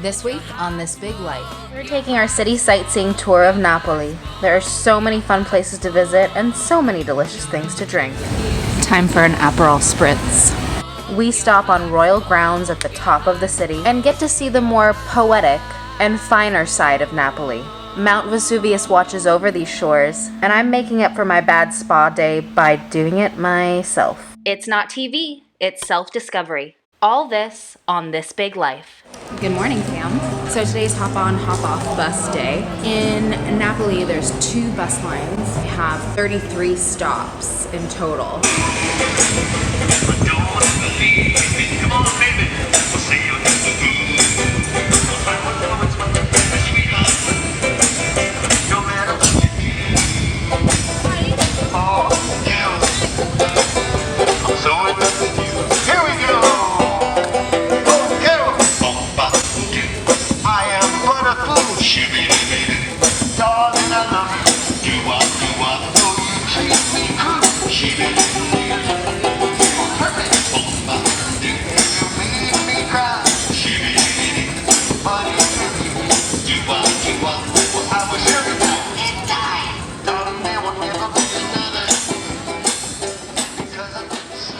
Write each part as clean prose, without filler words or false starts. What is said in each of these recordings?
This week on This Big Life, we're taking our city sightseeing tour of Napoli. There are so many fun places to visit and so many delicious things to drink. Time for an aperol spritz. We stop on royal grounds at the top of the city and get to see the more poetic and finer side of Napoli. Mount Vesuvius watches over these shores, and I'm making up for my bad spa day by doing it myself. It's not TV, it's self-discovery. All this on This Big Life. Good morning, fam. So today's hop on, hop off bus day. In Napoli, there's 2 bus lines. We have 33 stops in total.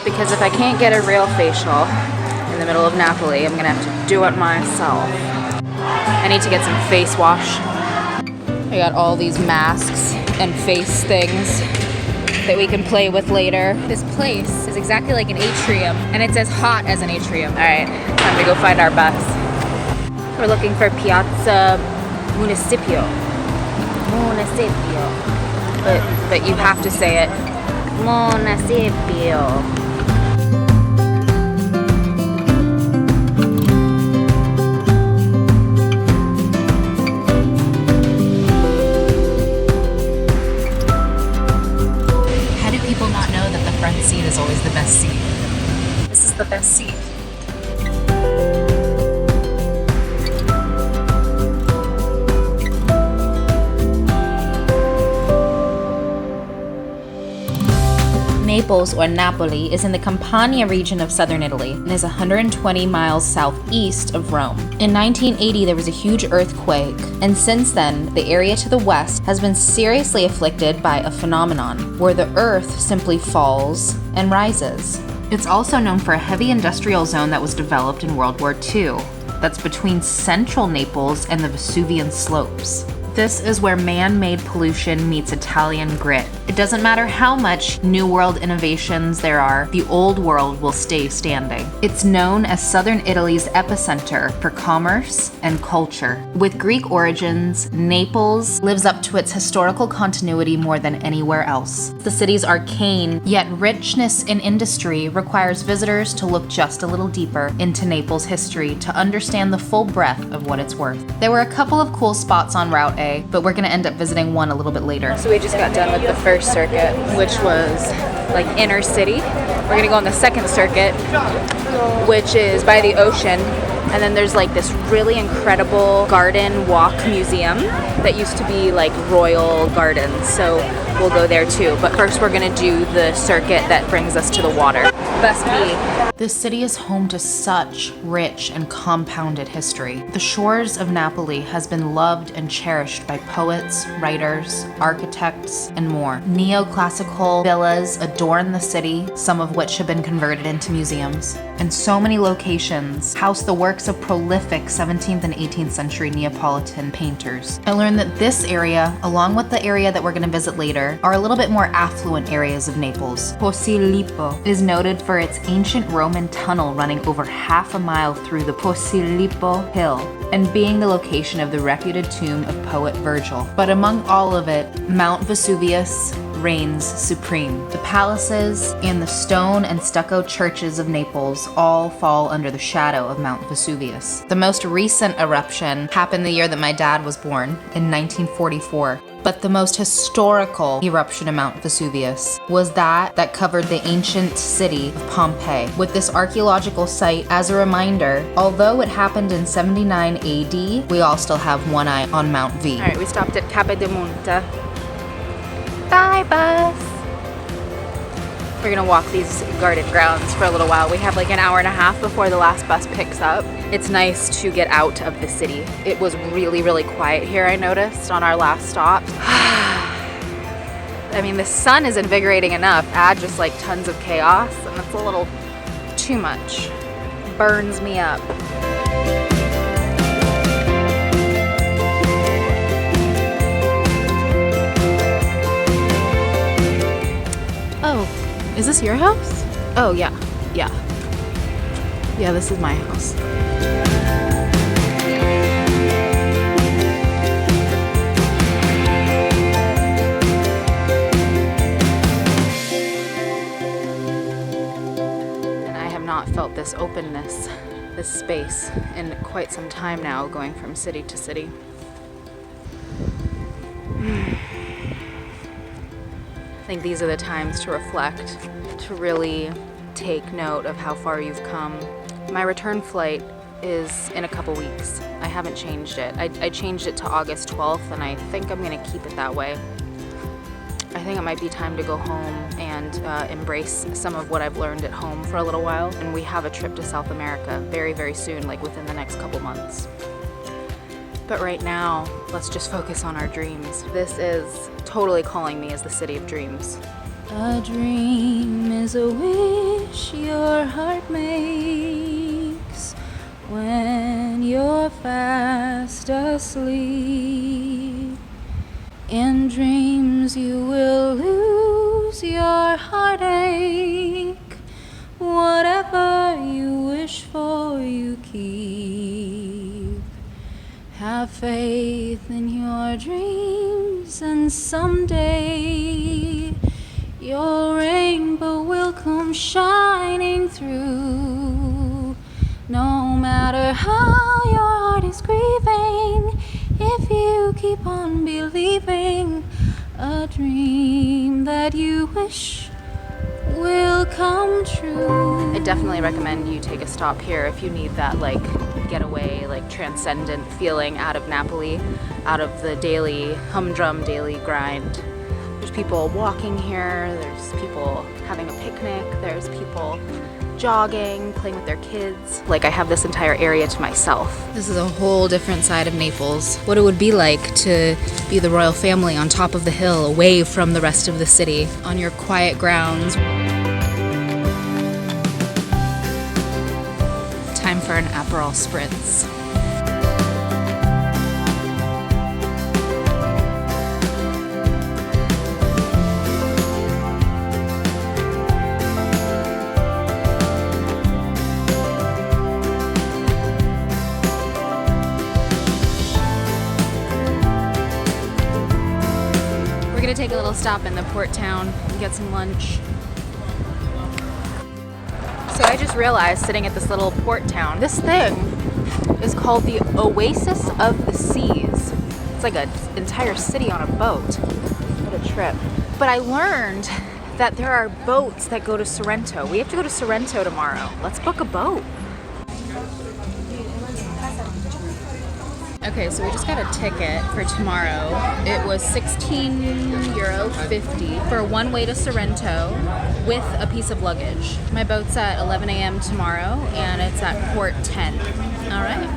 Because if I can't get a real facial in the middle of Napoli, I'm gonna have to do it myself. I need to get some face wash. I got all these masks and face things that we can play with later. This place is exactly like an atrium, and it's as hot as an atrium. All right, time to go find our bus. We're looking for Piazza Municipio. But you have to say it. Municipio. Front seat is always the best seat. This is the best seat. Naples, or Napoli, is in the Campania region of southern Italy and is 120 miles southeast of Rome. In 1980, there was a huge earthquake, and since then, the area to the west has been seriously afflicted by a phenomenon where the earth simply falls and rises. It's also known for a heavy industrial zone that was developed in World War II. That's between central Naples and the Vesuvian slopes. This is where man-made pollution meets Italian grit. It doesn't matter how much New World innovations there are, the old world will stay standing. It's known as southern Italy's epicenter for commerce and culture. With Greek origins, Naples lives up to its historical continuity more than anywhere else. The city's arcane, yet richness in industry requires visitors to look just a little deeper into Naples' history to understand the full breadth of what it's worth. There were a couple of cool spots on Route A, but we're gonna end up visiting one a little bit later. So we just got done with the first circuit, which was like inner city. We're gonna go on the second circuit, which is by the ocean. And then there's like this really incredible garden walk museum that used to be like royal gardens. So we'll go there too. But first we're gonna do the circuit that brings us to the water. Bus B. This city is home to such rich and compounded history. The shores of Napoli has been loved and cherished by poets, writers, architects, and more. Neoclassical villas adorn the city, some of which have been converted into museums. And so many locations house the works of prolific 17th and 18th century Neapolitan painters. I learned that this area, along with the area that we're going to visit later, are a little bit more affluent areas of Naples. Posillipo is noted for its ancient Roman tunnel running over half a mile through the Posillipo Hill and being the location of the reputed tomb of poet Virgil. But among all of it, Mount Vesuvius reigns supreme. The palaces and the stone and stucco churches of Naples all fall under the shadow of Mount Vesuvius. The most recent eruption happened the year that my dad was born, in 1944. But the most historical eruption of Mount Vesuvius was that covered the ancient city of Pompeii. With this archaeological site as a reminder, although it happened in 79 AD, we all still have one eye on Mount V. All right, we stopped at Cape de Monte. Bye, bus. We're gonna walk these garden grounds for a little while. We have like an hour and a half before the last bus picks up. It's nice to get out of the city. It was really, really quiet here, I noticed, on our last stop. I mean, the sun is invigorating enough. Add just like tons of chaos, and it's a little too much. Burns me up. Oh, is this your house? Oh, yeah. Yeah, this is my house. Felt this openness, this space in quite some time now, going from city to city. I think these are the times to reflect, to really take note of how far you've come. My return flight is in a couple weeks. I haven't changed it. I changed it to August 12th, and I think I'm gonna keep it that way. I think it might be time to go home and embrace some of what I've learned at home for a little while. And we have a trip to South America very, very soon, like within the next couple months. But right now, let's just focus on our dreams. This is totally calling me as the city of dreams. A dream is a wish your heart makes when you're fast asleep. In dreams you will lose your heartache. Whatever you wish for, you keep. Have faith in your dreams, and someday your rainbow will come shining through. No matter how your heart is grieving, if you keep on believing, a dream that you wish will come true. I definitely recommend you take a stop here if you need that like getaway, like transcendent feeling out of Napoli, out of the daily humdrum daily grind. There's people walking here, there's people having a picnic, there's people jogging, playing with their kids. Like, I have this entire area to myself. This is a whole different side of Naples. What it would be like to be the royal family on top of the hill, away from the rest of the city, on your quiet grounds. Time for an aperol spritz. We're gonna take a little stop in the port town and get some lunch. So I just realized, sitting at this little port town, this thing is called the Oasis of the Seas. It's like an entire city on a boat. What a trip. But I learned that there are boats that go to Sorrento. We have to go to Sorrento tomorrow. Let's book a boat. Okay, so we just got a ticket for tomorrow. It was €16.50 for one way to Sorrento with a piece of luggage. My boat's at 11 a.m. tomorrow, and it's at port 10. All right.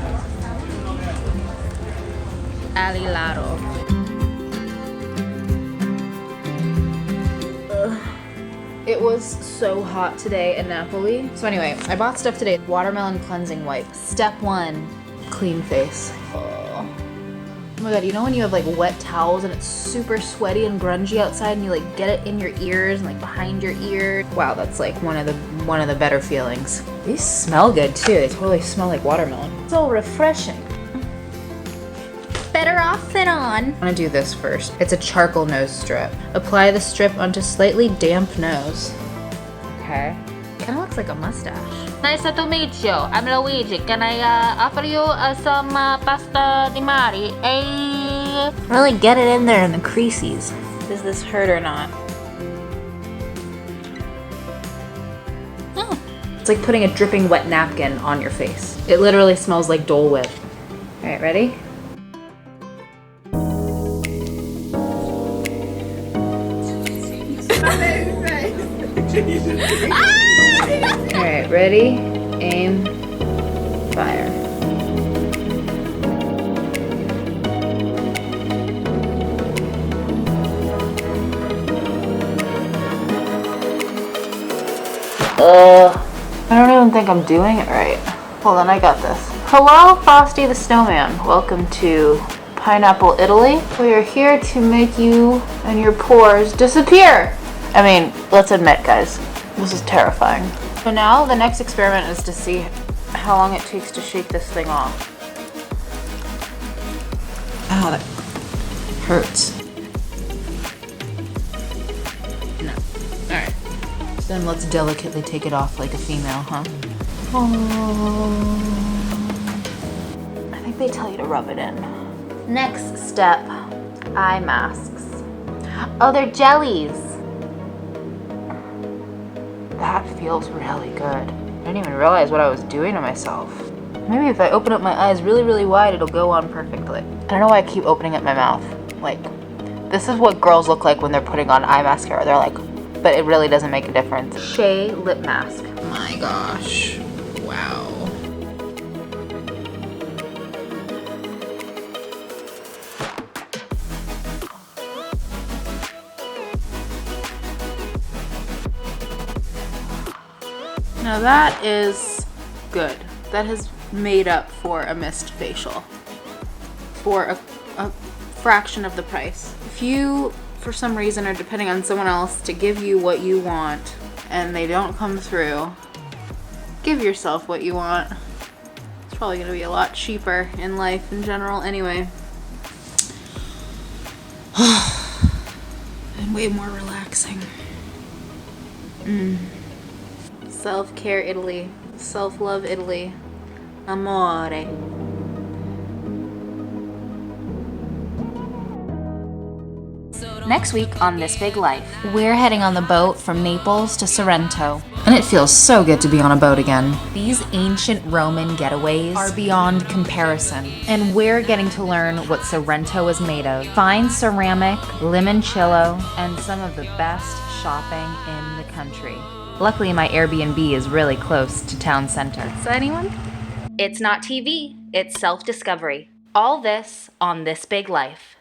Alilado. It was so hot today in Napoli. So anyway, I bought stuff today. Watermelon cleansing wipe. Step 1, clean face. Oh my god, you know when you have like wet towels and it's super sweaty and grungy outside and you like get it in your ears and like behind your ear? Wow, that's like one of the better feelings. These smell good too. They totally smell like watermelon. So refreshing. Better off than on. I'm gonna do this first. It's a charcoal nose strip. Apply the strip onto slightly damp nose. Okay. Kind of looks like a mustache. Nice to meet you. I'm Luigi. Can I offer you some pasta di mare? Really get it in there in the creases. Does this hurt or not? Oh. It's like putting a dripping wet napkin on your face. It literally smells like Dole Whip. All right, ready? Alright, ready, aim, fire. I don't even think I'm doing it right. Hold on, I got this. Hello, Frosty the Snowman. Welcome to Pineapple, Italy. We are here to make you and your pores disappear. I mean, let's admit, guys, this is terrifying. So now the next experiment is to see how long it takes to shake this thing off. Ow, that hurts. No. Alright. Then let's delicately take it off like a female, huh? I think they tell you to rub it in. Next step, eye masks. Oh, they're jellies. That feels really good. I didn't even realize what I was doing to myself. Maybe if I open up my eyes really, really wide, it'll go on perfectly. I don't know why I keep opening up my mouth. Like, this is what girls look like when they're putting on eye mascara. They're like, but it really doesn't make a difference. Shea lip mask. My gosh. Wow. Now that is good. That has made up for a missed facial for a fraction of the price. If you, for some reason, are depending on someone else to give you what you want and they don't come through, give yourself what you want. It's probably going to be a lot cheaper in life in general anyway. And way more relaxing. Self-care Italy. Self-love Italy. Amore. Next week on This Big Life, we're heading on the boat from Naples to Sorrento. And it feels so good to be on a boat again. These ancient Roman getaways are beyond comparison. And we're getting to learn what Sorrento is made of. Fine ceramic, limoncello, and some of the best shopping in the country. Luckily, my Airbnb is really close to town center. So anyone? It's not TV, it's self-discovery. All this on This Big Life.